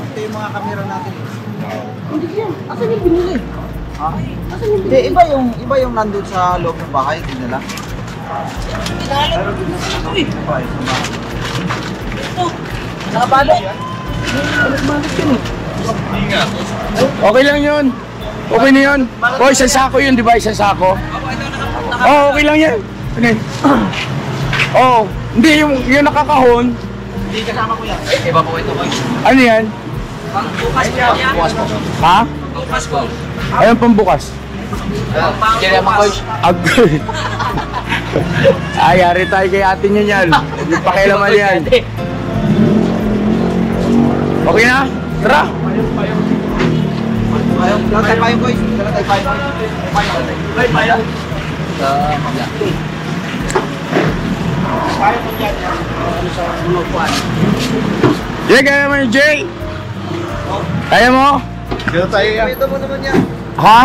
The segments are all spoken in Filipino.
Ito yung mga kamera natin. Hindi yan. Asan yung binili? Ha? Asan yung binili? Iba yung nandun sa loob ng bahay. Hindi nila. Pero ito eh. Ito. Nakabalot. Nakabalot yun eh. Okay lang yun. Okay na yun. O, isang sako yun, di ba? Isang sako. Oo, okay lang yan. Oo. Hindi, yung nakakahon. Hindi kasama ko yan. Iba po ito ko. Ano yan? Pangbukas ko yan. Ha? Pangbukas ko. Ayun pambukas. Kaya mga coach. Ayari tayo kay ate niya yan. Yung pakialaman yan. Okay na? Tara! Dala tayo payong boys. Dala tayo payong. Payong. Payong mo dyan. Ano sa bulukuan. Jay, kaya mo yung Jay? Kaya mo? Dito tayo yan. Ito mo naman yan. Ha?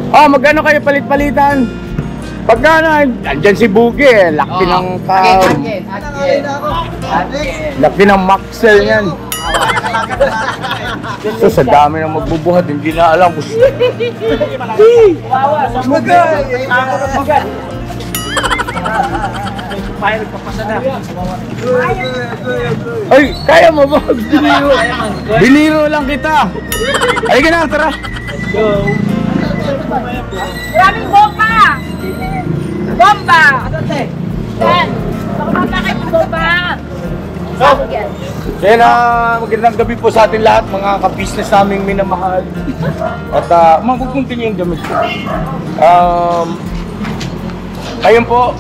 Oh, magkano kayo palit-palitan? Pagka na, andyan si Bugi eh. Laki ng tao. Laki ng maxel yan. So, sa dami ng magbubuhat, hindi na alam kung Magay! Payong nagpapasa na. ay, kaya mo ba? Biniro. Biniro lang kita. Ay, ka na, tara. Maraming bomba! Bomba! Yan! Baka kayo ng bomba! Kaya na, magandang gabi po sa ating lahat, mga ka-business naming minamahal. At mag-continue yung damit ko. Ayun po,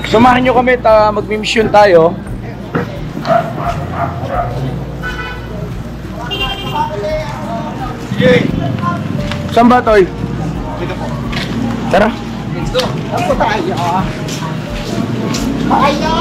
samahan nyo kami at magmi-mission tayo. Saan ba, Toy? Dito po. Tara. Let's go. Ako tayo. Tayo.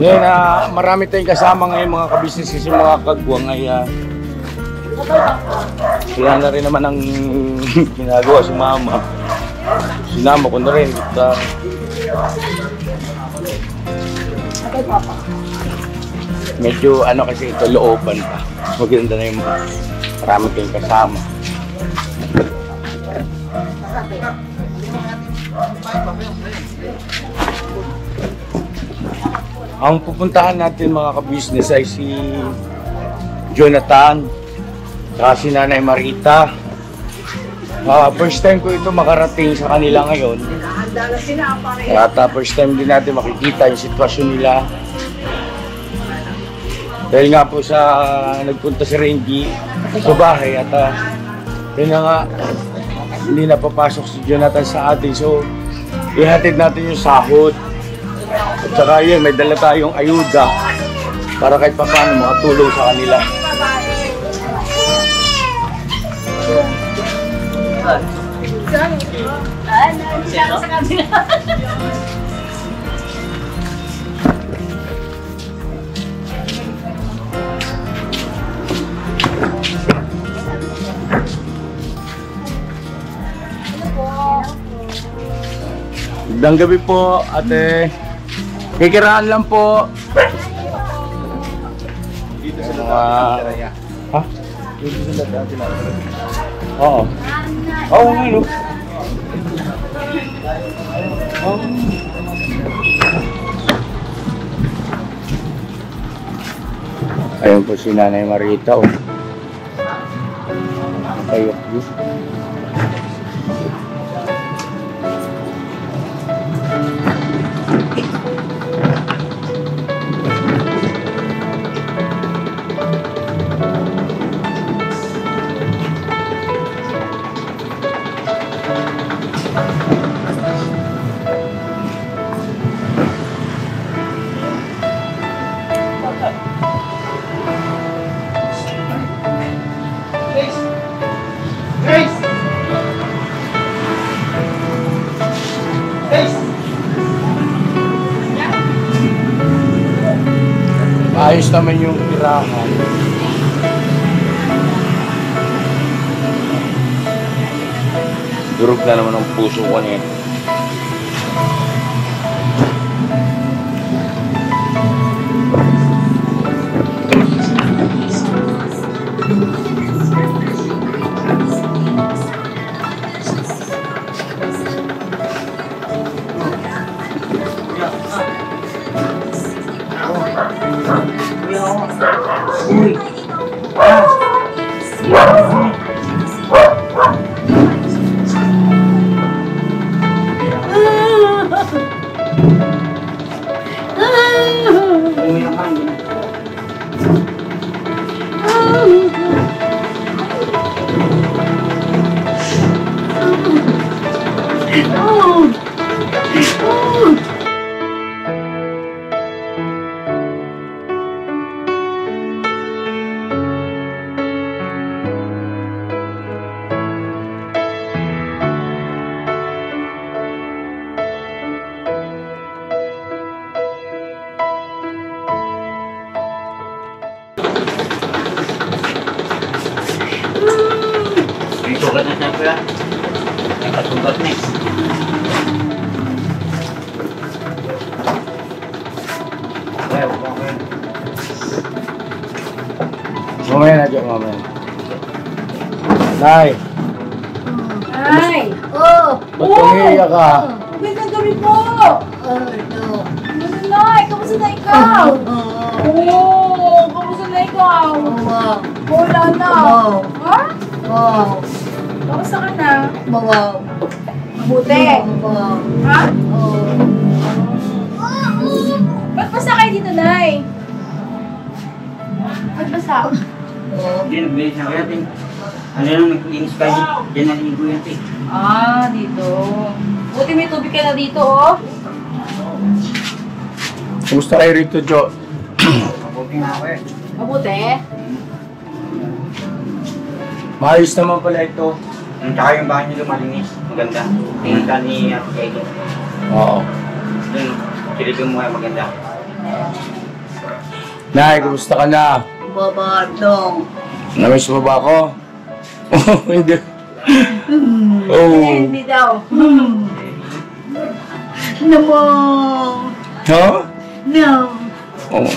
Yan, marami tayong kasama ngayon mga kabisnes kasi mga kagwang ay sila na rin naman ang ginagawa si mama. Sinama ko na rin. Medyo ano kasi ito looban pa. Maganda na yung marami tayong kasama. Ang pupuntahan natin mga ka-business ay si Jonathan at si Nanay Marita. First time ko ito makarating sa kanila ngayon. At first time din natin makikita yung sitwasyon nila. Dahil nga po sa nagpunta si Renji sa bahay at yun na nga, hindi na papasok si Jonathan sa atin. So, ihatid natin yung sahod. At saka yun, may dala tayong ayuda para kahit pa paano makatulong sa kanila. Magandang gabi po, ate. Kikiraan lang po. Dito sa mga... Ha? Dito sa dati na. Oo. Oo nga, no? Ayun po si Nanay Marita, oh. Ayok yun. Ayos naman yung tirahan. Durog na naman ang puso ko niya. Sugat na siya kuya. Nakasugat na eh. Okay, okay. Mamaya na dyan, mamaya. Nay, Ay! ba't umiiyak ka? Magandang gabi po! Kamusta na? Kamusta na ikaw? Oo! Kamusta na ikaw? Wala na! Ha? Kamusta ka na? Mabuti! Ha? Ba't basa kayo dito, Nay? Ba't basa? Hindi, nagbilis na kaya din. Ano lang, nag-inis ka din. Diyan naligo yan eh. Ah, dito. Buti may tubig ka na dito, oh. Kumusta kayo rito, Jo? Mabuti nga ako eh. Mabuti? Maayos naman pala ito. Tsaka yung bahay niyo lumalinis. Maganda. Tingnan ka ni Ate Katie. Oo. Yun, silipin mo nga maganda. Nay, kumusta ka na? Babadong. Namiss mo ba ako? Hindi. Oh. Hindi daw. Namo. Ha? No. Oo.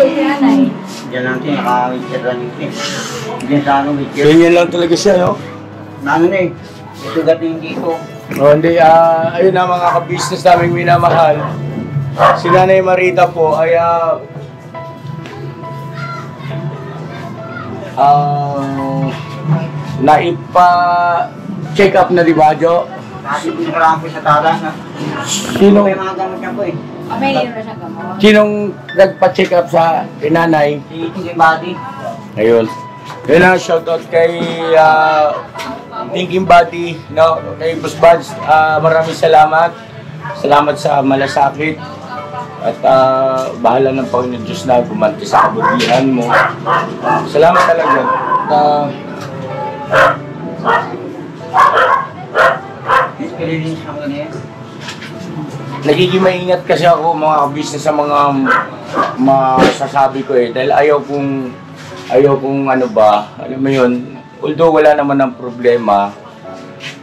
Si Anay. Diyan lang ito, naka-wheelchair lang ito eh. Diyan sa ano, wheelchair. Ganyan lang talaga siya, no? Naano na eh. Isugat na yung dito. Oh, hindi, ayun na mga ka-business naming minamahal. Si Nanay Marita po ay naipa-check up na, di ba, Jo? Kasi pinaraan ko sa talas ha. Sino, May mga gamot niya po eh. May libre na siyang gamot. sinong nagpa-check up sa Nanay? Si Thinking Body. Ayun. Yun ang shoutout kay Thinking Body, no? Kay Boss Buds. Maraming salamat. Salamat sa malasakit. At bahala ng Panginoon Diyos na gumanti sa kabutihan mo. Salamat talaga. Nilinis ako na yan. Nagiging maingat kasi ako mga business sa mga masasabi ko eh. Dahil ayaw kong ano ba, alam mo yun, although wala naman ng problema,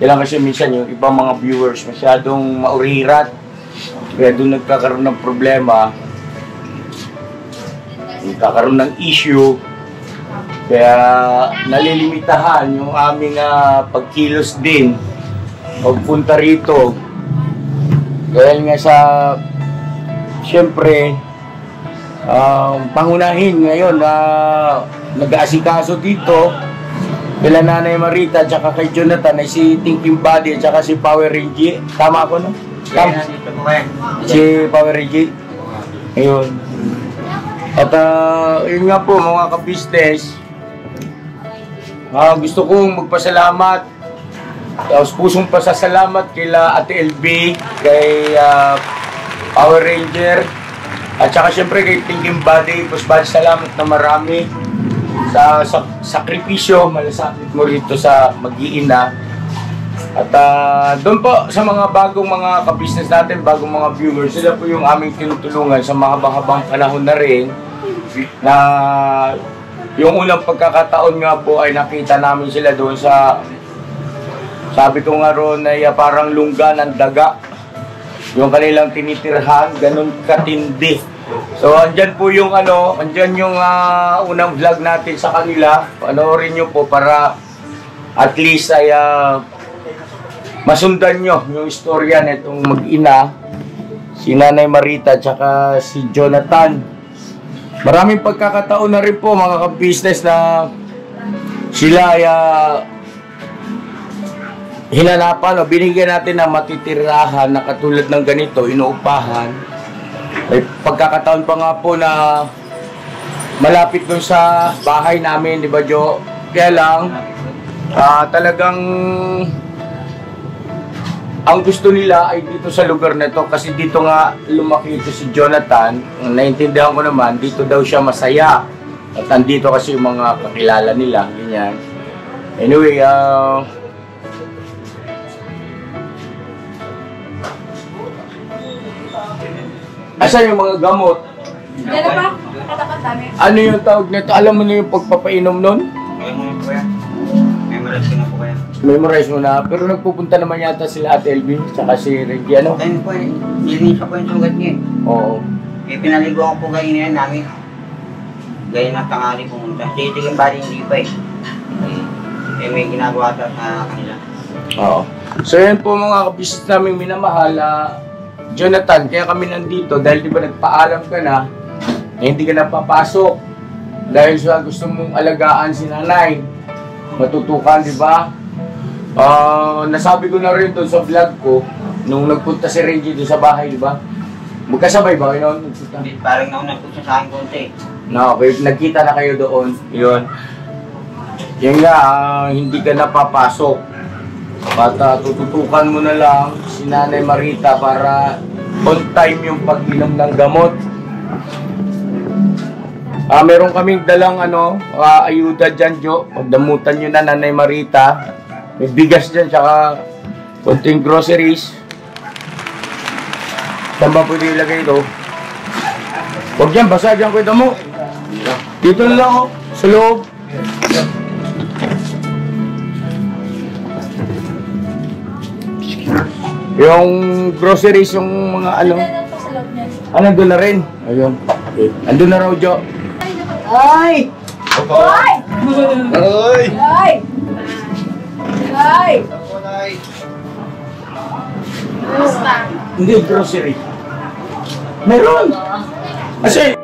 kailangan kasi minsan yung ibang mga viewers masyadong maurirat. Kaya doon nagkakaroon ng problema, nagkakaroon ng issue, kaya nalilimitahan yung aming pagkilos din, pagpunta rito. Dahil nga sa, siyempre, pangunahin ngayon na nag-aasikaso dito kila Nanay Marita at kay Jonathan ay si Thinking Body at si Power Renji. Tama ako, no? Kaya nandito po kayo. Si Power Renji. Ayun. At yun nga po mga ka-business, gusto kong magpasalamat, pusong pasasalamat kila Ate LB, kay Power Ranger, at saka syempre kay Thinking Body. Salamat na marami sa sakripisyo, malasakit mo rito sa mag-iina. At doon po sa mga bagong mga ka-business natin, bagong mga viewers, sila po yung aming tinutulungan sa mga habang panahon na rin, na yung unang pagkakataon nga po ay nakita namin sila doon sa, sabi ko nga roon ay parang lungga ng daga, yung kanilang tinitirhan, ganun katindi. So andyan po yung andyan yung unang vlog natin sa kanila. Panoorin nyo po para at least ay masundan nyo yung istorya na itong mag-ina, si Nanay Marita at saka si Jonathan. Maraming pagkakataon na rin po mga ka-business na sila ay hinanapan o binigyan natin ng matitirahan na katulad ng ganito, inuupahan. May pagkakataon pa nga po na malapit dun sa bahay namin, di ba Jo? Kaya lang, talagang ang gusto nila ay dito sa lugar na to kasi dito nga lumaki ito si Jonathan. Naintindihan ko naman, dito daw siya masaya. At andito kasi yung mga kakilala nila, ganyan. Anyway, asan yung mga gamot? Yan na ba? Katapat namin. Ano yung tawag nito? Alam mo na yung pagpapainom nun? Ayun mo po yan. Memorize ko na po kaya. Memorize mo na, pero nagpupunta naman yata sila Ate Elvin, tsaka si Reggie, ano? Ayun po eh. Nilinis ako yung sugat niya eh. Oo. Eh, pinaligo ako po kayo na yan namin. Gaya na tangali pumunta. Titiging bali hindi pa eh. May ginagawa sa kanila. Oo. So yan po mga kabisnes naming minamahal, Jonathan, kaya kami nandito dahil di ba nagpaalam ka na hindi ka napapasok dahil sa gusto mong alagaan si nanay. Matutukan, di ba? Nasabi ko na rin doon sa vlog ko nung nagpunta si Reggie doon sa bahay, di ba? Magkasabay ba kayo noon? Hindi, parang nauna po siya sa akin konti. No, okay. Nagkita na kayo doon. Yun. Yan nga, hindi ka napapasok. At tututukan mo na lang si Nanay Marita para on time yung pag-inom ng gamot. Meron kaming dalang ayuda dyan, Jo. Pagdamutan nyo na Nanay Marita. May bigas dyan, tsaka konting groceries. Saan ba pwede ilagay ito? Huwag dyan, basa dyan kwenta mo. Dito na lang, sa loob. Yung groceries, yung mga ano doon na rin. Ayun. Okay. Andun na raw, Jo. Ay! Ay! Ay! Ay! Ay! Basta. Hindi, grocery. Meron. Kasi,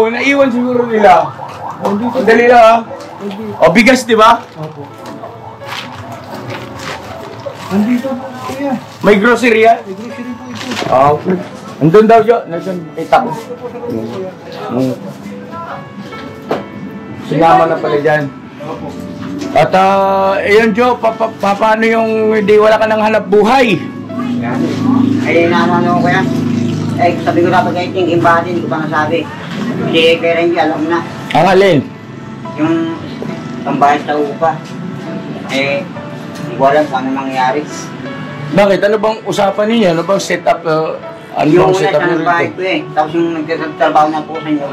naiwan siguro nila. Ang dali lang, bigas, di ba? Opo. Andito po kuya. May grocery yan? May grocery po ito. Okay. Andun daw, Jo. Nandun, kita ko. Sinama na pala dyan. At, ayun, Jo, paano yung hindi wala ka nang hanap buhay? Yan. Ay, naano ko yan. Eh, sabi ko dapat kayo Thinking Body, hindi ko pa nasabi. Kasi kay Renji, alam na. Ang alin? Yung pambayad sa upa. Eh, hindi ko alam kung ano mangyayari. Bakit? Ano bang usapan ninyo? Ano bang setup? Ano Yung bang una setup sa nyo bahay rito? ko eh. Tapos yung nagtatrabaho na po sa inyo,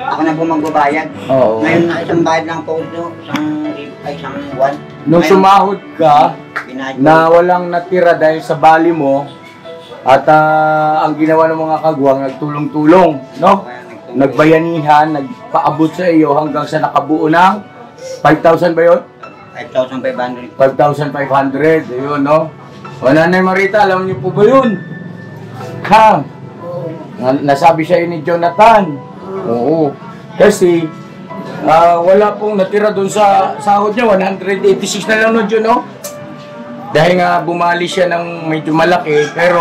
ako na po magbabayad. Oo. Ngayon na isang bayad lang po ito, isang buwan. Nung Ngayon, sumahod ka, binayad ko. na walang natira dahil sa bali mo, at ang ginawa ng mga kagwang, nagtulong-tulong, no? Kaya nagbayanihan, nagpaabot sa iyo hanggang sa nakabuo ng 5,000 ba yun? 5,500. 5,500, ayun, no? O, Nanay Marita, alam niyo po ba yun? Ha? Nasabi siya ni Jonathan. Oo. Kasi, wala pong natira doon sa sahod niya, 186 na lang nun yun, no? Dahil nga bumali siya ng medyo malaki, pero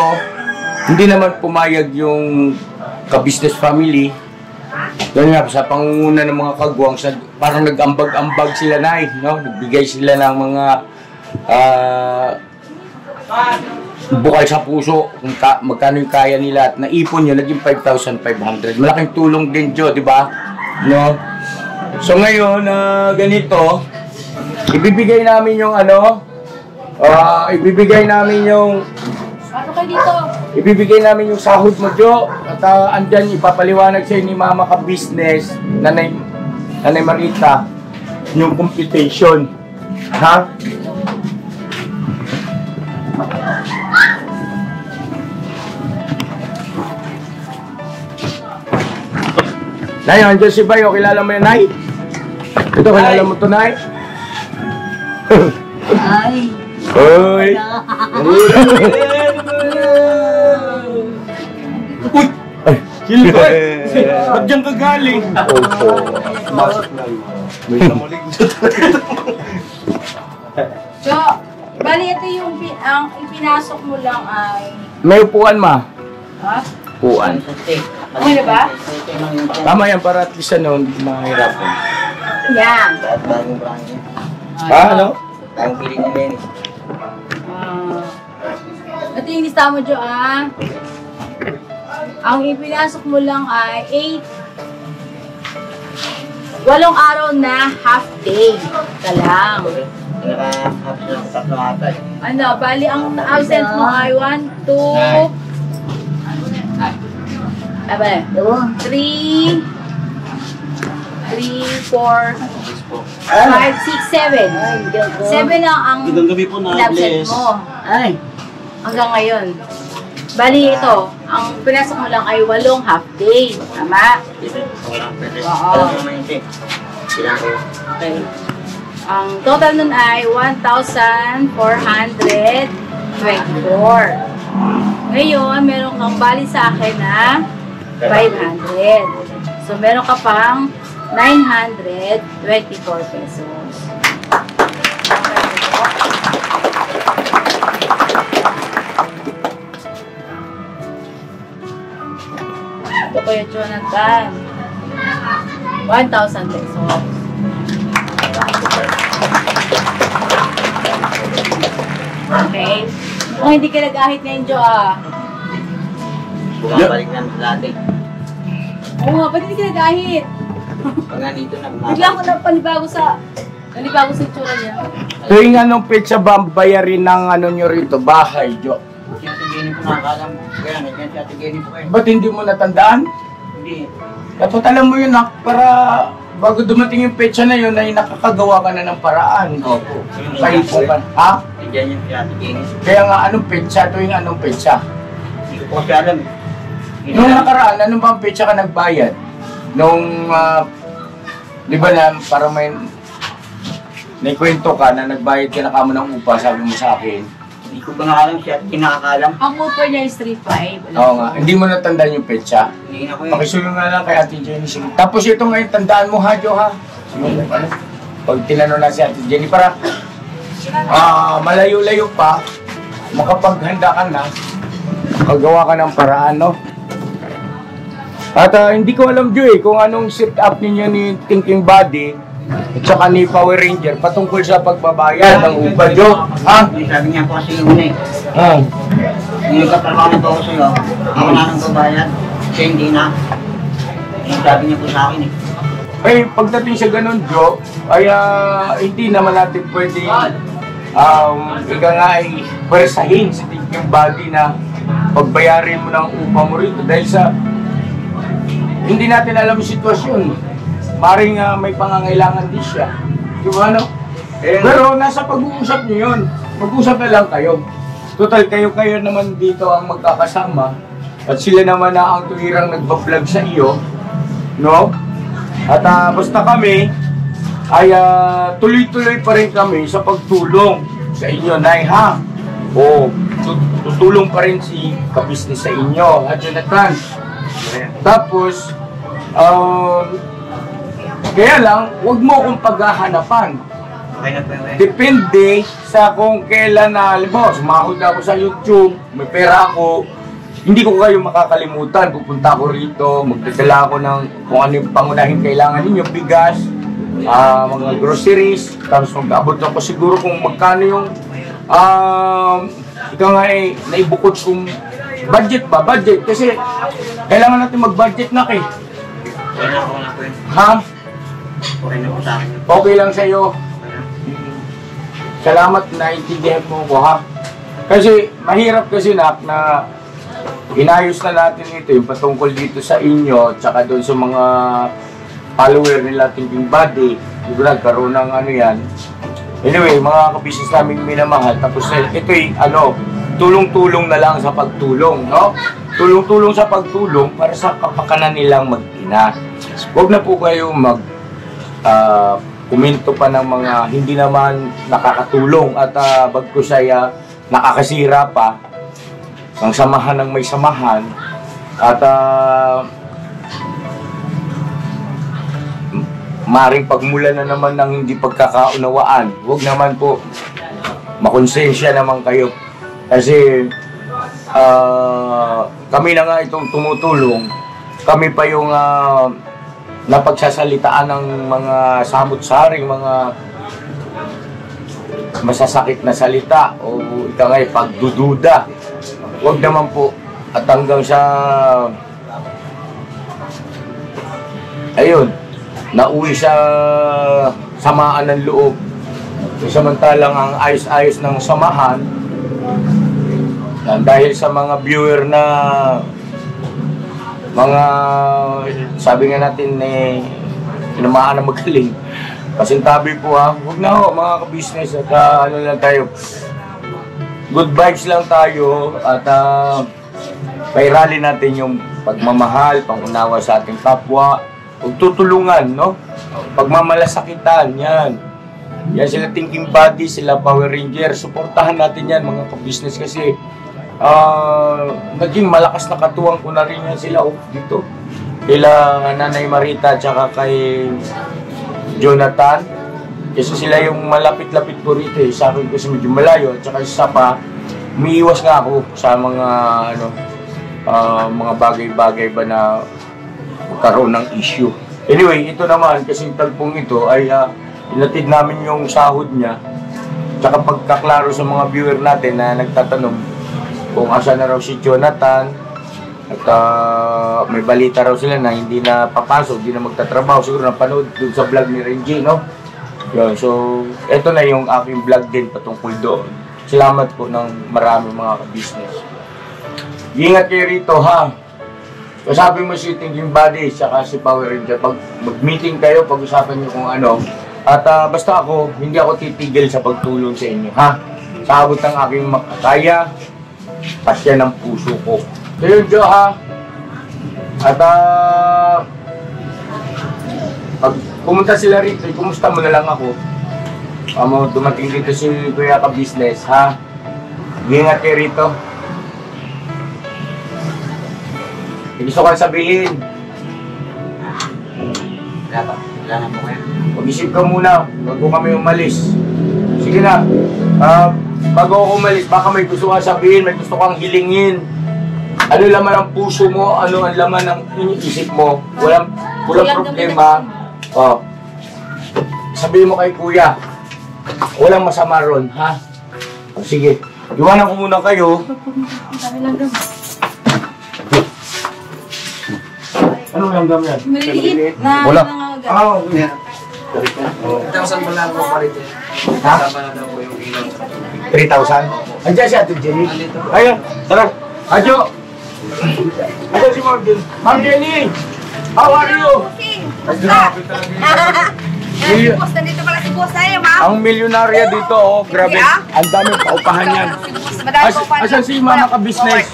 hindi naman pumayag yung ka-business family. Dahil nga sa pangunguna ng mga kagwang, parang nag-ambag-ambag sila na no? Nagbigay sila ng mga bukal sa puso kung magkano yung kaya nila at naipon yun, naging 5,500. Malaking tulong din, Jo, di ba? No? So ngayon, ganito, ibibigay namin yung ibibigay namin yung sahod mo, Jo. At andyan, ipapaliwanag sa'yo ni Mama ka-business, Nanay Marita, yung computation. Ha? Nay, andyan si Bayo. Kilala mo yan, Nay? Ito, kilala mo to, Nay? Ay. Uy! Uy! Ay, Silver! Ba't dyan ka galing? Opo. Masok lang. May namulig. Jo, bali ito yung ang ipinasok mo lang ay... May upuan, Ma. Ha? Upuan. Okay na ba? Tama yan para at least hindi mahirapan. Yan. Kahit bagong brand yun. Ano? Bagong piling nila yun. Ito yung lista mo, Jo, Ang ipinasok mo lang ay 8 araw na half day ka lang. Naka-half sila sa tatlo ata eh. Ano, bali ang absent mo ay 1, 2, 3, 4, 5, 6, 7. Ay, Diyos ko. 7 lang ang in-absent mo. Ay. Hanggang ngayon. Bali ito, ang pinasok mo lang ay 8 half day. Tama? Okay lang, pwede. Oo. Alam mo naman yun, eh. Kailangan ko. Okay. Ang total nun ay 1,424. Ngayon, meron kang bali sa akin na 500. So, meron ka pang 924 pesos. Ito Kuya Jonathan. 1,000 pesos. Okay. Kung hindi ka nag-ahit ngayon, Jo, Bumabalik na sa dati. Oo nga, ba't hindi ka nag-ahit? Pag nga dito na Bigla ko na panibago sa itsura niya. Tuwing anong petsa ba ang bayarin ng nyo rito? Bahay, Jo. Si Ate Jenny po nakakalam. Kaya nandiyan si Ate Jenny po kayo. Ba't hindi mo natandaan? Hindi. Dapat alam mo yun, Nak, para bago dumating yung petsa na yun, ay nakakagawa ka na ng paraan. Opo. Kayo po ka. Ha? Nandiyan yung si Ate Jenny. Kaya nga, anong petsa? Tuwing anong petsa? Hindi ko po kasi alam. Nung nakaraan, anong bang petsa ka nagbayad? Nung, di ba na, parang may kwento ka na nagbayad ka na kamo ng upa, sabi mo sa akin. Hindi ko ba nakakalam si Ate Jenny nakakalam? Ang offer niya is 3,500. Oo nga, hindi mo natandaan yung petsa. Hindi na ko eh. Pakisulong nga lang kay Ate Jenny. Sige. Tapos ito ngayon, tandaan mo ha, Jo, ha? Sige, ano? Pag tinanong na si Ate Jenny, para malayo-layo pa, makapaghanda ka na, makagawa ka ng paraan, no? At hindi ko alam, Jo, kung anong set up ninyo ni Thinking Body at saka ni Power Ranger patungkol sa pagbabayad ng upa, Jo. Ha? Yung sabi niya po kasi yung una eh. Ha? Yung nagkatrabaho na po ako sa'yo, ako na nang babayad. Siya hindi na. Yung sabi niya po sa akin eh. Eh, pagdating sa ganun, Jo, ay hindi naman natin pwede ika nga ay pwersahin sa Thinking Body na pagbayarin mo ng upa mo rito dahil sa hindi natin alam yung sitwasyon. Maring may pangangailangan din siya. Di ba, no? Pero nasa pag-uusap niyo yun. Mag-usap na lang kayo. Total, kayo naman dito ang magkakasama at sila naman na ang tuwirang nagbablog sa iyo. No? At basta kami ay tuloy-tuloy pa rin kami sa pagtulong sa inyo, Nay, ha? O, tutulong pa rin si Kabisnes sa inyo, ha, Jonathan? Tapos, kaya lang, huwag mo akong paghahanapan. Okay na po yun. Depende sa kung kailan na, halimbawa, sumahod ako sa YouTube, may pera ako, hindi ko kayo makakalimutan. Pupunta ako rito, magdadala ako ng kung ano yung pangunahing kailangan ninyo, bigas, mga groceries, tapos mag-abot ako siguro kung magkano yung, ikaw nga naibukod kung budget ba? Budget, kasi kailangan natin mag-budget na kay. Okay na po yun. Ha? Okay na po sa akin. Okay lang sa'yo. Salamat na intindihan mo ko, ha? Kasi mahirap kasi na inayos na natin ito yung patungkol dito sa inyo tsaka doon sa mga follower nila Thinking Body. Diba nagkaroon ng ano yan. Anyway, mga kabisnes namin minamahal. Tapos ito'y tulong-tulong na lang sa pagtulong, no? Tulong-tulong sa pagtulong para sa kapakanan nilang mag-ina. Huwag na po kayo komento pa ng mga hindi naman nakakatulong at bagkus ay nakakasira pa ng samahan ng may samahan at maring pagmula na naman ng hindi pagkakaunawaan. Huwag naman po, makonsensya naman kayo kasi kami na nga itong tumutulong, kami pa yung napagsasalitaan ng mga samut-saring, mga masasakit na salita o ika nga'y pagdududa. Huwag naman po. At hanggang sa ayun, nauwi sa samaan ng loob. Samantalang ang ayos-ayos ng samahan dahil sa mga viewer na mga, sabi nga natin, tinamaan na magaling. Pasintabi po, ha. Huwag na ho, mga kabisnes. At ano lang tayo. Good vibes lang tayo. At pairali natin yung pagmamahal, pangunawa sa ating kapwa. Huwag tutulungan, no? Pagmamalasakitan, yan. Yan sila Thinking Body, sila Power Ranger. Suportahan natin yan, mga kabisnes, kasi naging malakas na katuwang ko na rin yan sila dito. Kila Nanay Marita tsaka kay Jonathan. Kasi sila yung malapit-lapit po rito eh. Sa akin kasi medyo malayo. Tsaka isa pa, umiiwas nga ako sa mga mga bagay-bagay ba na magkaroon ng issue. Anyway, ito naman, kasi tagpong ito ay inatid namin yung sahod niya. Tsaka pagkaklaro sa mga viewer natin na nagtatanong kung asa na raw si Jonathan at may balita raw sila na hindi na papasok, hindi na magtatrabaho. Siguro napanood dun sa vlog ni Renji, no? Yun, so, eto na yung aking vlog din patungkol doon. Salamat po ng marami mga ka-business. Ingat kayo rito, ha? Kasabi mo si Thinking Body saka si Power Ranger. Pag mag-meeting kayo, pag-usapan nyo kung ano. At basta ako, hindi ako titigil sa pagtulong sa inyo, ha? Sa abot ng aking makakaya, pasya ng puso ko. So yun, Jo, ha? At pag pumunta sila rito, kumusta mo na lang ako. Dumating dito si Kuya Ka-Business, ha? Ingat kayo rito. Gusto ko sabihin. Wala na po kayo. Mag-isip ka muna, bago kami umalis. Sige na. Bago ako umalis, baka may gusto kang sabihin, may gusto kang hilingin. Ano laman ang puso mo, ano ang laman ng isip mo. Walang problema. Sabihin mo kay Kuya. Walang masama ron, ha? Sige. Iwanan ko muna kayo. Anong langgam yan? Maliliit na Wala. nangangagat. Saan mo lang po palit eh? Ha? Tama na daw po yung ilaw. 3,000? Andiyan si Ate Jenny. Ayun, tara. Adyo. Andiyan si Ma'am Jenny. Ma'am Jenny! How are you? Boss, nandito pala si Boss ay, ma'am. Ang milyonarya dito, oh, grabe. Ang dami paupahan yan. Madami po pa. Asan si Mama Ka-Business?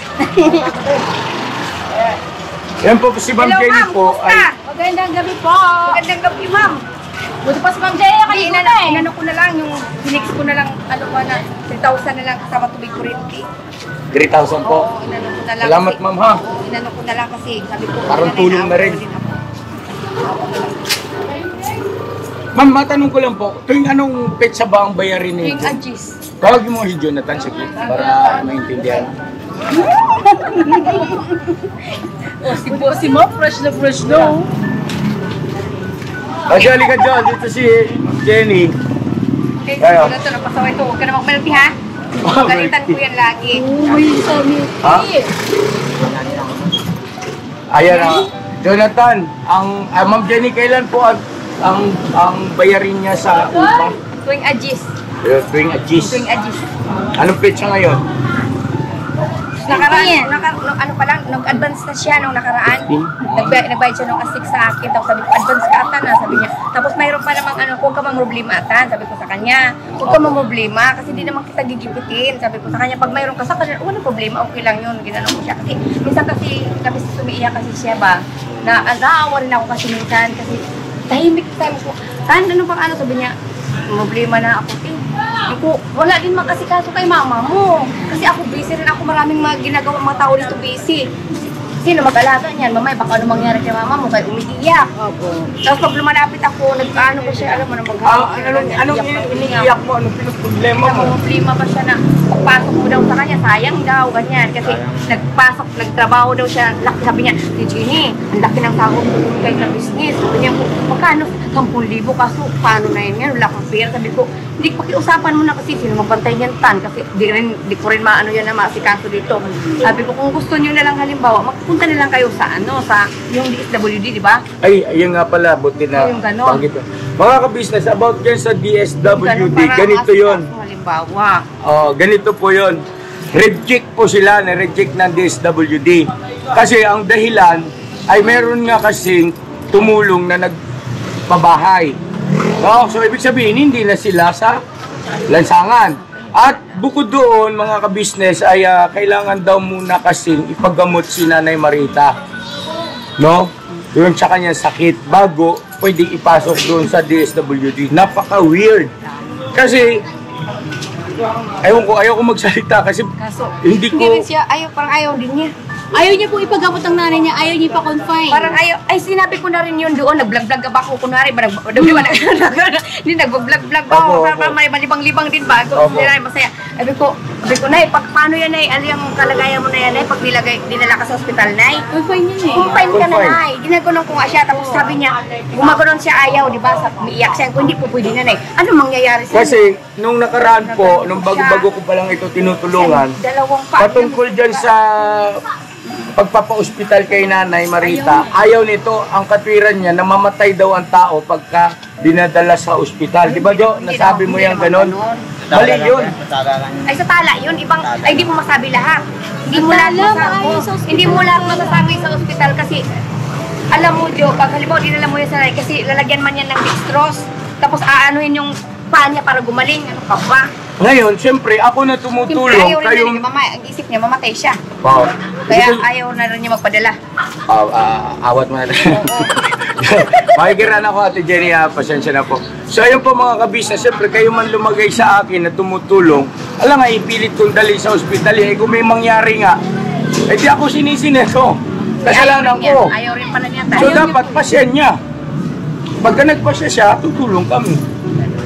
Yan po si Ma'am Hello, Jenny ma'am. po Kumusta? ay... Magandang gabi po. Magandang gabi, ma'am. Buti pa si Ma'am Jaya kayo na eh. Inano ko na lang, yung pinix ko na lang, ano ba na, 3,000 na lang kasama tubig kuryente. 3,000 po. Oo, inano ko na lang. Salamat, kasi- ma'am, ha? Oo, inano ko na lang kasi sabi ko. Parang wala tulong na rin. ako. Ma'am, matanong ko lang po, tuwing anong petsa ba ang bayarin Yung nito? adjust. Tawagin mo si Jonathan sige para maintindihan. Si Ma'am, fresh na fresh no. Kasi halika dyan, dito si Ma'am Jenny. Okay, Kaya. wala to, napasaway to. Huwag ka na magmalti ha. Galitan ko yan lagi. Uy, sabi. Ha? Ayan na. Jonathan, Ma'am Jenny, kailan po ang bayarin niya sa upa? Tuwing adjust. Tuwing adjust. Tuwing adjust. Anong petsa ngayon? Nakaraan, ano pa lang, nag-advance na siya nung nakaraan. Nagbayad siya nung asik sa akin. Tapos sabi ko, advance ka ata na, sabi niya. Tapos mayroon pa namang ano, huwag ka mang problema atan, sabi ko sa kanya. Huwag ka mang problema, kasi di naman kita gigipitin. Sabi ko sa kanya, pag mayroon ka sa kanya, walang problema, okay lang yun. Ginanong ko siya. Kasi minsan kasi sumiiyak kasi siya ba, na naawa rin ako kasi minsan, kasi tahimik time ko. Kan, ano bang ano, sabi niya, problema na ako. Ako, wala din makasikaso kay mama mo. Kasi ako busy rin ako, maraming mga ginagawa mga tao dito busy. Sino mag-alaga niyan? Mamay, baka ano mangyari kay mama mo, kaya umiiyak. Opo. Tapos pag lumalapit ako, nag-ano ko siya, alam mo na Anong iniiyak mo? Anong problema mo? Problema pa siya na pagpasok mo daw sa kanya, sayang daw, ganyan. Kasi nagtrabaho daw siya, sabi niya, si Jenny, ang laki ng sahod ko kahit sa business. Sabi niya, magkano? 10,000 kaso, paano na yun yan? Wala kang pera. Sabi ko, hindi pakiusapan mo na kasi sino magbantay niyan tan kasi di ko rin maano yan na maasikaso dito. Sabi ko, kung gusto niyo na lang halimbawa, magpunta na lang kayo sa yung DSWD, di ba? Ay, ayun nga pala, buti na Yung ganon. banggit mo. Mga ka-business, about dyan sa DSWD, ganito yun. Halimbawa. Ganito po yun. Reject po sila, na-reject ng DSWD. Kasi ang dahilan ay meron nga kasing tumulong na nagpabahay. So, ibig sabihin, hindi na sila sa lansangan. At bukod doon, mga ka-business, ay kailangan daw muna kasing ipagamot si Nanay Marita. No? Doon sa kanyang sakit bago pwedeng ipasok doon sa DSWD. Napaka-weird. Kasi, ayaw ko magsalita kasi Kaso, hindi ko... rin siya, parang ayaw din niya. Ayaw niya po ipagamot ang nanay niya, ayaw niya ipa-confine. Parang ayaw, sinabi ko na rin yun doon, nag-vlog-vlog ba ako, kunwari ba, hindi nag-vlog-vlog ba ako, Opo, para may malibang-libang din ba, Opo. hindi na masaya. Sabi ko, Nay, paano yan, Nay, ano yung kalagayan mo na yan, Nay, pag dinala ka sa ospital, Nay? Confine yan eh. Confine ka na, Confine. Nay. Ginaganon ko nga siya, tapos sabi niya, gumaganon siya ayaw, di ba, umiiyak siya, kung hindi po pwede na, Nay. Ano mangyayari sa Kasi, nung nakaraan po, nung bago-bago ko pa lang ito tinutulungan, dalawang pa. patungkol dyan sa pagpapa-ospital kay Nanay Marita, ayaw nito, ang katwiran niya, namamatay daw ang tao pagka dinadala sa ospital. Di ba, Jo? Nasabi mo yan ganon? Mali yun. Ay, sa tala yun. Ay, hindi mo masabi lahat. Hindi mo lahat Tala, masabi. maayon sa ospital. Hindi mo lahat masasabi sa ospital kasi, alam mo, Jo, pag halimbawa, dinala mo yan sa nanay, kasi lalagyan man yan ng dextrose, tapos aanuhin yung paa niya para gumaling. Ano ka ba? Ngayon, siyempre, ako na Siyempre, tumutulong, ayaw rin kayong... na ang isip niya, mamatay siya. Wow. Kaya ayaw na rin niya magpadala. Awat mo na. Makikiran ako, Ate Jenny, pasensya na po. So, ayun po mga kabisnes, siyempre, kayo man lumagay sa akin na tumutulong, alam nga, ipilit kong dali sa ospital, kung may mangyari nga, di ako sinisineto. Kasalanan ko. Ayaw rin pala niya. So, dapat pasyan niya. Pagka nagpasya siya, tutulong kami.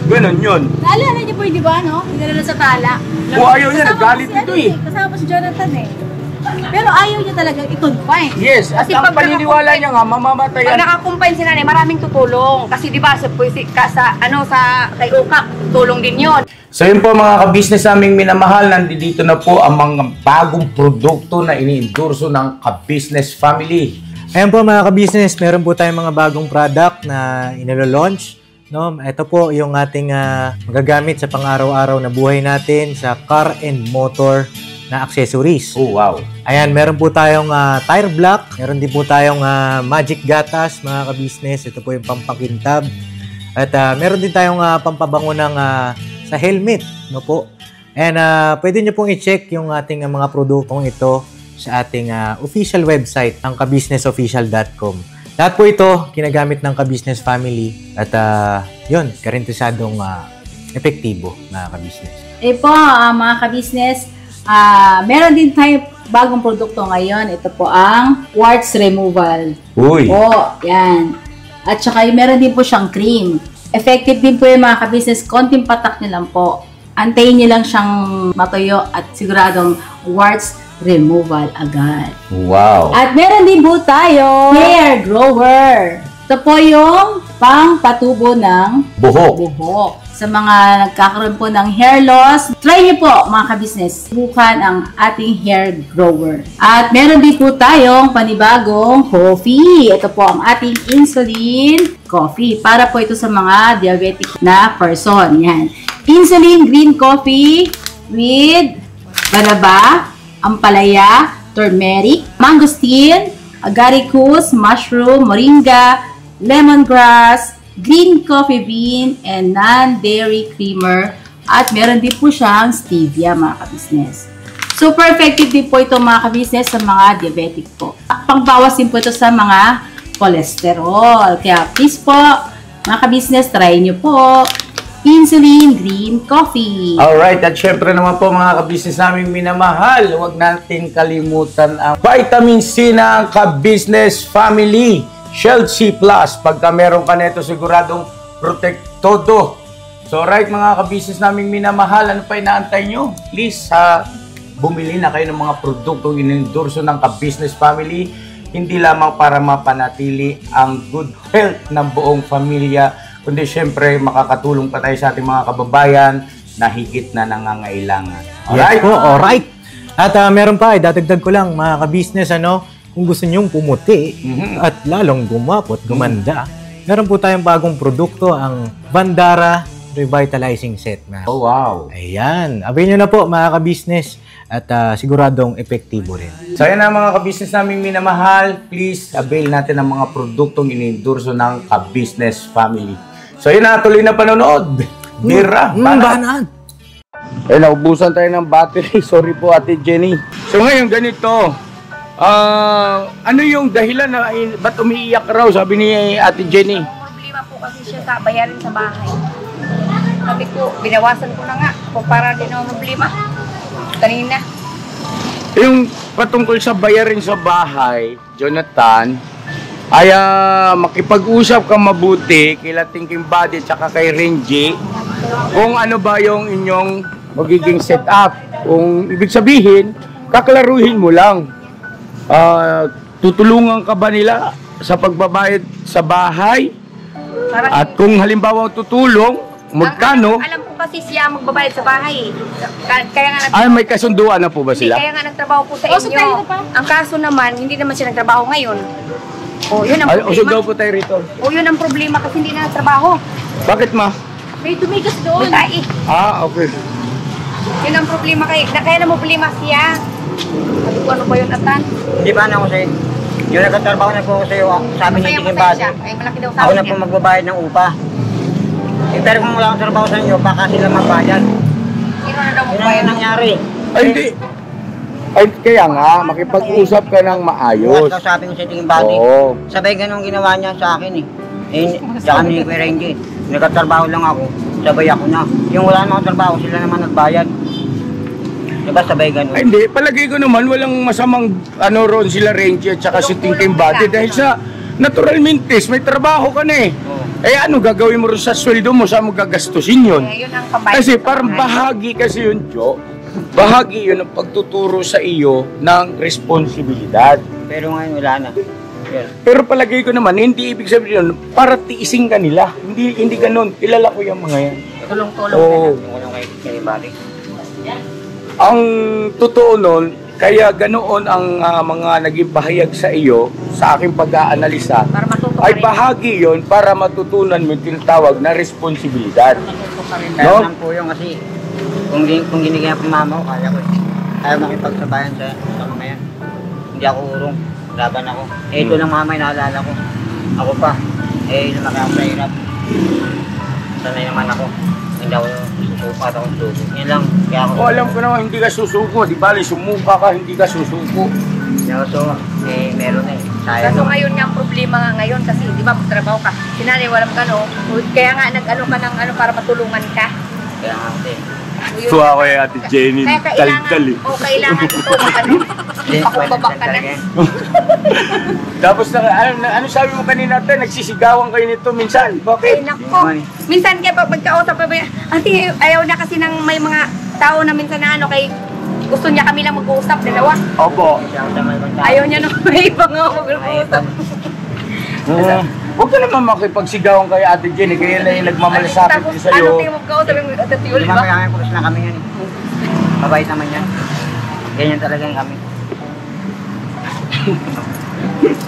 Ganon yun. Naalala niyo po yun, di ba, no? Dinala sa tala. Kung ayaw niya, Kasama nagalit si ito ano eh. Kasama si Jonathan eh. Pero ayaw niya talaga i-confine. Yes, at Kasi ang pag paniniwala niya nga, mamamatay Pag yan. nakakumpine si nanay, maraming tutulong. Kasi di ba, sa kay Ukap, tulong din yun. So yun po mga kabisnes naming minamahal, nandito na po ang mga bagong produkto na ini-endorso ng Kabisnes Family. Ayan po mga ka-business, meron po tayong mga bagong product na inilo-launch. No? Ito po yung ating magagamit sa pang-araw-araw na buhay natin sa car and motor na accessories. Oh, wow. Ayan, meron po tayong tire block, meron din po tayong magic gatas mga ka-business. Ito po yung pampakintab. At meron din tayong pampabango ng sa helmet, no po. And pwede nyo pong i-check yung ating mga produktong ito sa ating official website, ang kabusinessofficial.com. Lahat po ito, ginagamit ng Ka-Business Family at yun, karintisadong epektibo, mga ka-business. Po, mga ka-business, meron din tayo bagong produkto ngayon. Ito po ang warts removal. Uy! Po, yan. At saka meron din po siyang cream. Effective din po yung mga ka-business. Konting patak nyo lang po. Antayin nyo lang siyang matuyo at siguradong warts removal agad. Wow! At meron din po tayo hair grower. Ito po yung pang-patubo ng buhok. Sa mga nagkakaroon po ng hair loss, try niyo po mga ka-business. Subukan ang ating hair grower. At meron din po tayong panibagong coffee. Ito po ang ating insulin coffee. Para po ito sa mga diabetic na person. Yan. Insulin green coffee with banaba, ampalaya, turmeric, mangosteen, agaricus, mushroom, moringa, lemongrass, green coffee bean, and non-dairy creamer. At meron din po siyang stevia, mga ka-business. Super effective din po ito, mga ka-business, sa mga diabetic po. Pangbawas din po ito sa mga cholesterol. Kaya please po, mga ka-business, try nyo po insulin green coffee. Alright, at syempre naman po mga ka-business naming minamahal, huwag natin kalimutan ang vitamin C ng Ka-Business Family. Shield C+, pagka meron ka nito siguradong protektodo. So right mga ka-business naming minamahal, ano pa inaantay nyo? Please, bumili na kayo ng mga produktong inendorso ng Ka-Business Family, hindi lamang para mapanatili ang good health ng buong pamilya, kundi syempre makakatulong pa tayo sa ating mga kababayan na higit na nangangailangan. Alright? Yes po, alright. At meron pa, dadagdag ko lang mga ka-business, kung gusto nyong pumuti at lalong gumapot, gumanda, meron po tayong bagong produkto, ang Bandara Revitalizing Set. Oh, wow. Ayan. Abay nyo na po mga ka-business at siguradong epektibo rin. So yan na mga ka-business naming minamahal, please avail natin ang mga produktong inendorso ng Ka-Business Family. So yun na, tuloy na panonood. Bira, Banaan. Eh, naubusan tayo ng battery. Sorry po, Ate Jenny. So ngayon, ganito. Ano yung dahilan na ba't umiiyak raw, sabi ni Ate Jenny? Problema po kasi siya sa bayarin sa bahay. Sabi ko, binawasan ko na nga. Kung para din ang problema. Kanina. Yung patungkol sa bayarin sa bahay, Jonathan, ay makipag-usap ka mabuti kila Thinking Body at kay Renji kung ano ba yung inyong magiging setup. Kung ibig sabihin, kaklaruhin mo lang. Tutulungan ka ba nila sa pagbabayad sa bahay? Parang, At kung halimbawa tutulong, magkano? Alam ko kasi siya magbabayad sa bahay. Kaya nga Ay, may kasunduan na po ba Hindi, sila? kaya nga nagtrabaho po sa inyo. Ang kaso naman, hindi naman siya nagtrabaho ngayon. O, yun ang Ay, problema. usog daw po tayo rito. O, yun ang problema kasi hindi na nagtrabaho. Bakit, ma? May tumigas doon. May Okay. Yun ang problema kaya na problema siya. Sabi ko, ano ba yun, Atan? Di ba na kasi, yung nagkatrabaho na po sa'yo, sabi ni Tingin Badi, Ay, malaki daw ako sabi na po magbabayad ng upa. Pero kung wala akong trabaho sa inyo, baka sila magbayad. Sino na daw Yun ang magbayad? nangyari. Ay, hindi. Ay, kaya nga, makipag-usap ka ng maayos. Bukas daw sabi ko sa Tingin Badi, Oo. sabay ganun ginawa niya sa akin eh. Tsaka ni Kuya Renji, nagkatrabaho lang ako, sabay ako na. Yung wala namang trabaho, sila naman nagbayad. Diba sabay ganun? Ay, hindi. Palagay ko naman, walang masamang ron sila Renji at saka si Thinking Body dahil sa natural mintis, may trabaho ka na eh. Eh ano gagawin mo rin sa sweldo mo, saan mo gagastusin yun? Yun ang pambayad. Kasi parang bahagi kasi yun, Jo. Bahagi yun ang pagtuturo sa iyo ng responsibilidad. Pero ngayon wala na. Yun. Pero palagay ko naman, hindi ibig sabihin yun, para tiising ka nila. Hindi ganun. Kilala ko yung mga yan. Tulong-tulong Oo. na lang. Yung walang kay Tingin Badi. Ang totoo nun, kaya ganoon ang mga naging bahayag sa iyo, sa aking pag-aanalisa, Para matuto ka ay rin. bahagi yon para matutunan mo yung tinatawag na responsibilidad. Matuto ka rin. Kaya No? lang po yun kasi kung ginigyan po mama ko, kaya ko ayaw makipagsabayan sa mga yan. Hindi ako urong, laban ako. Eh ito lang mama, inaalala ko. Ako pa, lumaki ako sa hirap. Sanay naman ako, hindi ako bukas akong suko. Yun lang, kaya ako. O alam ko naman, hindi ka susuko. Di bali, sumuka ka, hindi ka susuko. So, meron na eh. Sayang Kaso naman. ngayon nga ang problema nga ngayon kasi di ba magtrabaho ka. Sinanay walang kano. Kaya nga nag-ano ka ng ano para matulungan ka. Kaya nga kasi. Yun. Tuwa ko yung Ate Jenny, Kaya tal-tal eh. kailangan ito ano. Pakubaba ka na. Tapos ano sabi mo kanina ate, nagsisigawan kayo nito minsan? Ay, Bakit? nako. Minsan kaya pag magkausap pa ba, ate, ayaw na kasi ng may mga tao na minsan na ano, kay gusto niya kami lang mag-uusap, dalawa. Opo. Siya ako tama ibang tao. Ayaw niya nung may ibang mag-uusap. Huwag ka naman makipagsigawan kay Ate Jenny, kaya lang yung nagmamalasakit Tapos, din sa'yo. ano tingin mo magkausap yung ate Tiol, Di di ba ba? kaya puros na kami yan eh. Mabait naman yan. Ganyan talaga yung kami.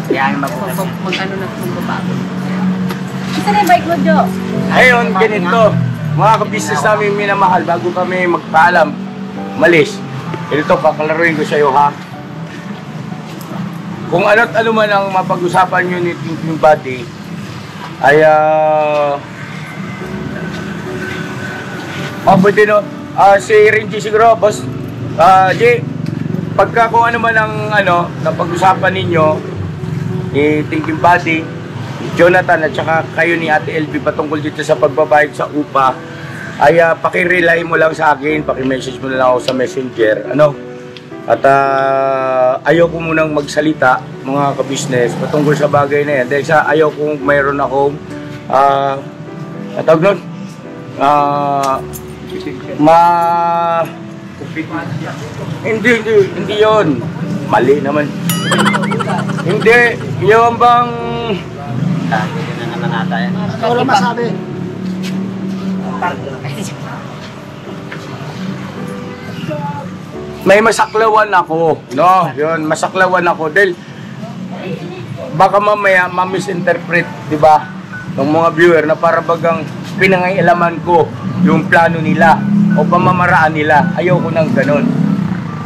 Kaya yung mabukas. Mag-ano na magbabago. Isa na yung bike mo, Jo? Ayun, ganito. Mga kabisnes namin minamahal, bago kami magpaalam, malis. Ganito, kakalaruin ko sa'yo ha. Kung ano't ano man ang mapag-usapan nyo ni Thinking Buddy, ay pwede no. Si Renji siguro, boss. J, pagka kung ano man ang napag-usapan ninyo ni Thinking Buddy, Jonathan at saka kayo ni Ate LB patungkol dito sa pagbabayad sa upa, ay paki-relay mo lang sa akin, paki-message mo na lang ako sa Messenger, At ayaw ko munang magsalita, mga kabisnes, patungkol sa bagay na yan. Dahil sa ayaw kong mayroon akong, tawag nun? Hindi yun. Mali naman. Hindi, yung bang... Hindi na naman ata yan. Wala masabi. May masaklawan ako, no? Yun, masaklawan ako dahil baka mamaya ma-misinterpret, di ba? Ng mga viewer na para bagang pinangailaman ko yung plano nila o pamamaraan nila. Ayoko nang ganun.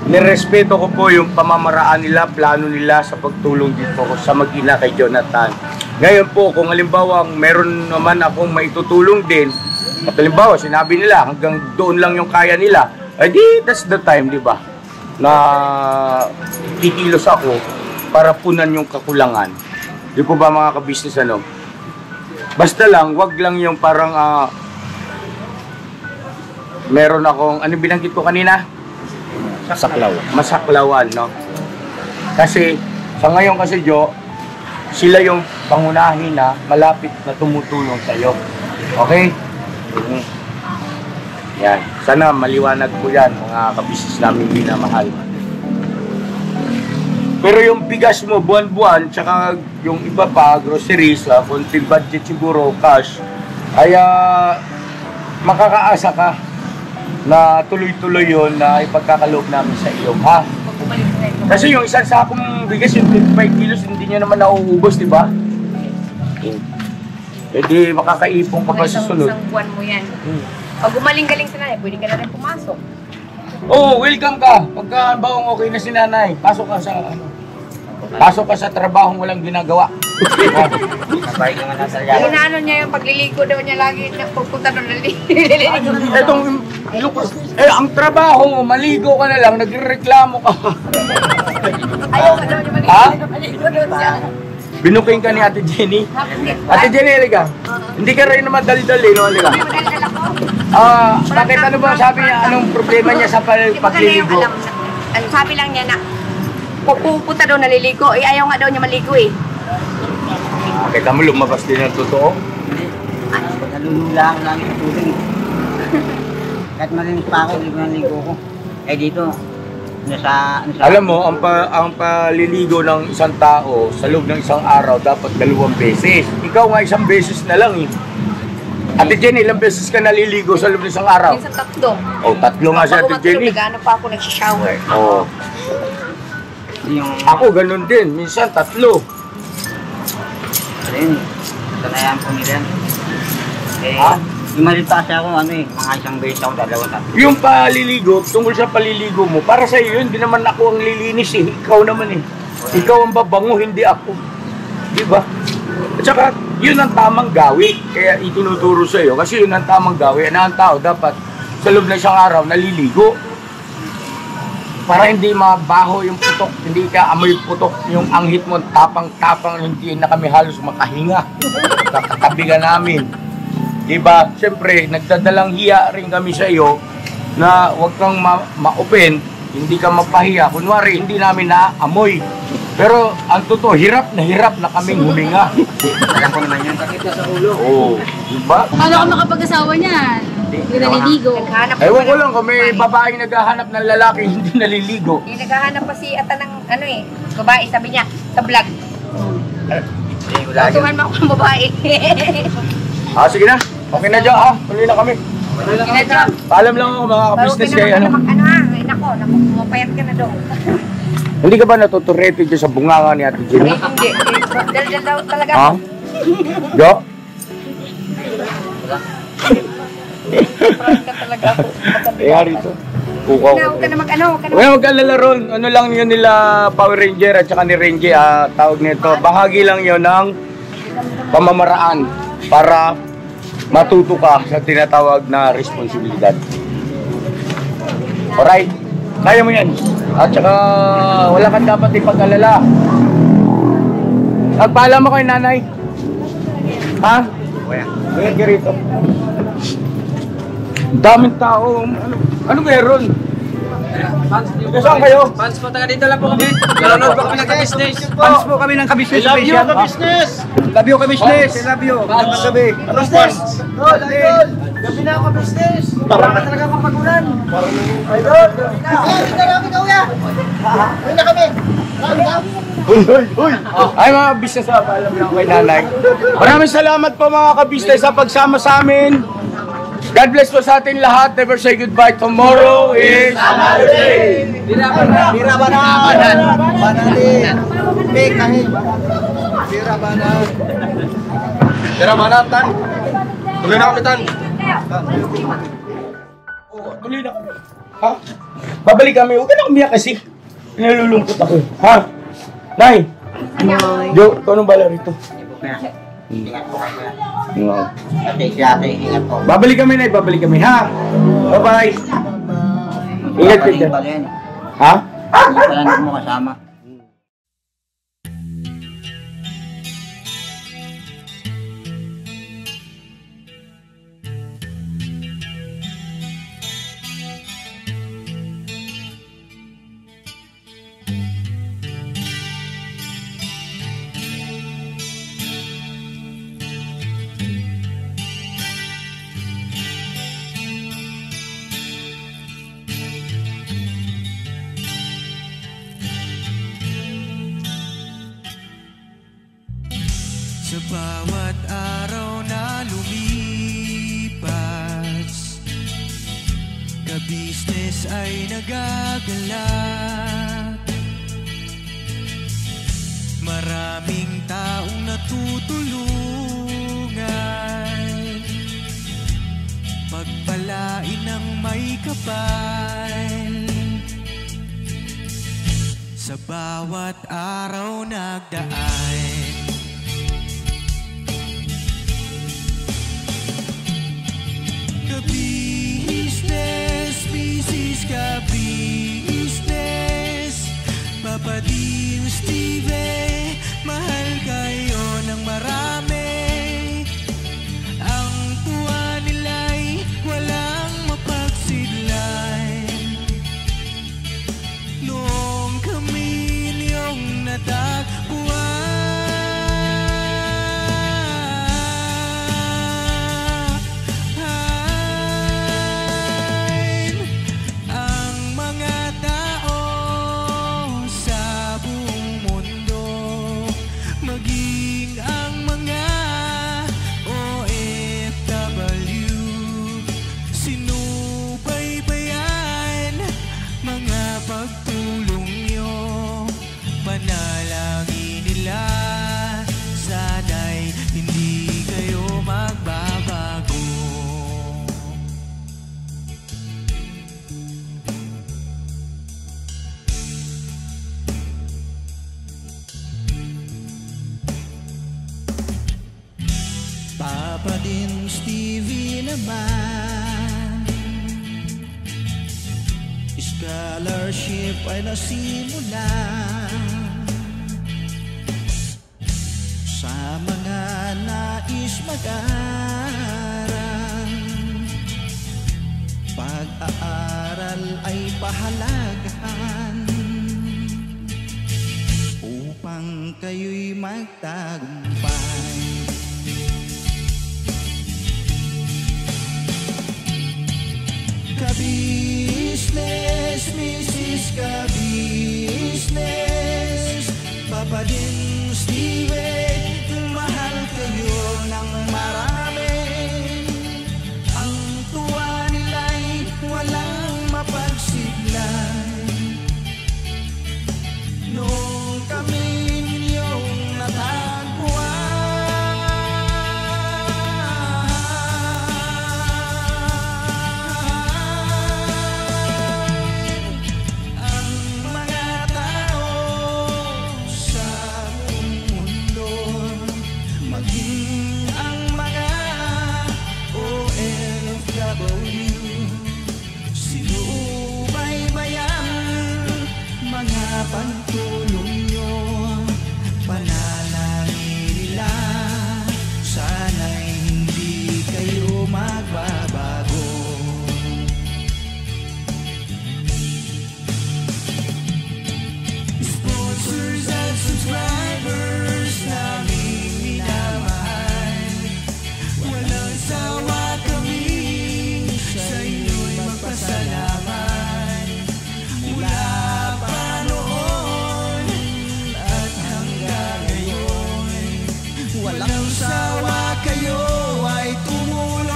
Nirespeto ko po yung pamamaraan nila, plano nila sa pagtulong dito ko sa mag-ina kay Jonathan. Ngayon po, kung halimbawa meron naman akong maitutulong din, at halimbawa sinabi nila hanggang doon lang yung kaya nila, ay di, that's the time, di ba? Na kikilos ako para punan yung kakulangan. Di po ba mga kabisnes Basta lang, wag lang yung parang meron akong, ano binanggit ko kanina? Masaklawan, no? Kasi, sa ngayon kasi, Jo, sila yung pangunahin na malapit na tumutulong sa'yo. Okay? Yan. Sana maliwanag po yan, mga kabisnes namin minamahal. Pero yung bigas mo, buwan-buwan, tsaka yung iba pa, groceries, konting budget siguro, cash, ay makakaasa ka na tuloy-tuloy yun na ipagkakaloob namin sa iyo, ha? Kasi yung isang sakong bigas, yung 25 kilos, hindi nyo naman nauubos, di ba? Eh di makakaipon ka pa sa sunod. Isang buwan mo yan. Pag gumaling-galing si nanay, pwede ka na rin pumasok. Oo, welcome ka. Pagka bawang okay na si nanay, pasok ka sa trabahong walang ginagawa. Mabait naman na talaga. Inaano niya yung pagliligo daw niya lagi na pupunta doon naliligo. Ang trabaho mo, maligo ka na lang, nagrereklamo ka. Ayaw ka daw niya maligo doon siya. Binuking ka ni Ate Jenny. Ate Jenny, halika. Hindi ka rin naman dali-dali, no? Halika. Bakit ano ba sabi niya? Anong problema niya sa pagliligo? Sabi lang niya na pupunta daw naliligo. Ayaw nga daw niya maligo eh. Kita mo, lumabas din ang totoo. Nalulula ako lang yung tubig. Kahit malinis pa ako, ligo ko. Eh dito, alam mo, ang paliligo ng isang tao sa loob ng isang araw dapat 2 beses. Ikaw nga 1 beses na lang eh. Ate Jenny, ilang beses ka naliligo sa loob ng isang araw? Minsan 3. Oh, 3 nga si Ate Jenny. Nagano pa ako nagsishower. Oh. Ako ganun din, minsan 3. Ayun, sanayan po nila. Yung maliit pa kasi ako, mga 1 beses ako, 2. Yung paliligo, tungkol sa paliligo mo, para sa iyo yun, hindi naman ako ang lilinis eh. Ikaw naman eh. Ikaw ang babango, hindi ako. Di ba? At saka, yun ang tamang gawi. Kaya itinuturo sa iyo, kasi yun ang tamang gawi. Na ang tao dapat sa loob ng isang araw, naliligo. Para hindi mabaho yung putok, hindi ka amoy putok, yung anghit mo, tapang-tapang, hindi na kami halos makahinga. Kakatabi ka namin. Diba? Siyempre, nagdadalang hiya rin kami sa iyo na huwag kang ma-open, hindi ka mapahiya. Kunwari, hindi namin naamoy. Pero ang totoo, hirap na kaming huminga. Alam ko naman yun. Sakit na sa ulo. Oo. Diba? Paano ka makapag-asawa niyan? Hindi naliligo. Naghahanap Ewan ko lang kung may babaeng naghahanap ng lalaki hindi naliligo. Naghahanap pa si Ata ng ano eh, babae, sabi niya, sa vlog. Wala yun. Tutuman mo ako ng babae. Sige na. Okay na dyan Tuloy na kami. Ginadyo. Paalam lang ako mga ka-business kayo. Ano ha? Ay nako, mapayat ka na doon. Hindi ka ba natuturete dyan sa bunganga ni Ate Jenny? Hindi. Dal daw talaga. Ha? Jo? Proud ka talaga. Kaya rito. Pukaw. Huwag ka na mag-ano. Huwag na mag-alala ron. Ano lang yun nila Power Ranger at saka ni Renji, tawag nito. Bahagi lang yun ng pamamaraan para matuto ka sa tinatawag na responsibilidad. Alright? Kaya mo yan. At saka wala kang dapat ipag-alala. Nagpaalam mo kay nanay. Ha? Ngayon ka rito. Daming tao. Ano meron? Saan kayo? Fans po, taga dito lang po kami. Nanonood po kami ng ka-business. Fans po kami ng ka-business. I love you, ka-business. Love you, ka-business. I love you. Magandang gabi. Business. Idol, idol. Gabi na ako, business. Para ka talaga mapagulan. Idol, gabi na. Gabi na kami, kuya. Gabi na kami. Uy! Ay mga business, paalam lang kay nanay. Maraming salamat po mga ka-business sa pagsama sa amin. God bless po sa atin lahat. Never say goodbye. Tomorrow is another day. Bira banan. Banalin. Pekahin. Bira banan. Bira banan, tan. Tuloy na kami, tan. Tuloy na. Ha? Babalik kami. Huwag ka na umiyak kasi. Nalulungkot ako. Ha? Nay! Jo, ikaw nung bala rito. Ingat po kayo. Wow. Ate, si ate, ingat po. Babalik kami na, babalik kami, ha? Bye-bye! Ingat ka dyan. Pala yan. Ha? Pala na mo kasama. Sa bawat araw na lumipas, ka-business ay nagagalak. Maraming taong natutulungan, pagpalain ng may kapal. Sa bawat araw nagdaan, ka-business, business ka-business, Papa Dio, Steve, mahal kayo ng marami. Ang tuwa nila'y walang mapagsidlan. Noong kami niyong natagpuan, Papa din Stevie naman, scholarship ay nasimula sa mga nais mag-aral. Pag-aaral ay pahalagahan upang kayo'y magtagumpay. Ka-business, Mrs. Ka-business, Papa din Steve, mahal kayo ng marami. Ang tuwa nila'y walang mapagsiglay. Nung kami ninyong natagpuan, pagtulong nyo, panalangin nila, sana'y hindi kayo magbabago. Sponsors at subscribers namin minamahal, walang sawa kami sa inyo'y magpasalamat. Mula walang sawa kayo ay tumulong.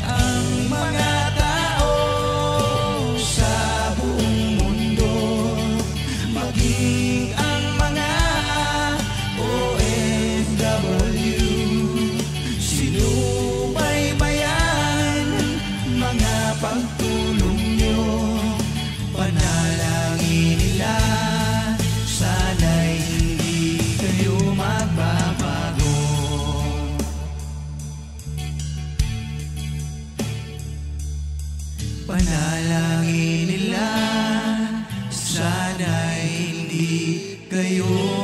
Ang mga tao sa buong mundo, maging ang mga OFW, sinubaybayan mga pagtulong nyo, panalangin nila, sana'y hindi kayo magbabago. Panalangin nila, sana'y hindi kayo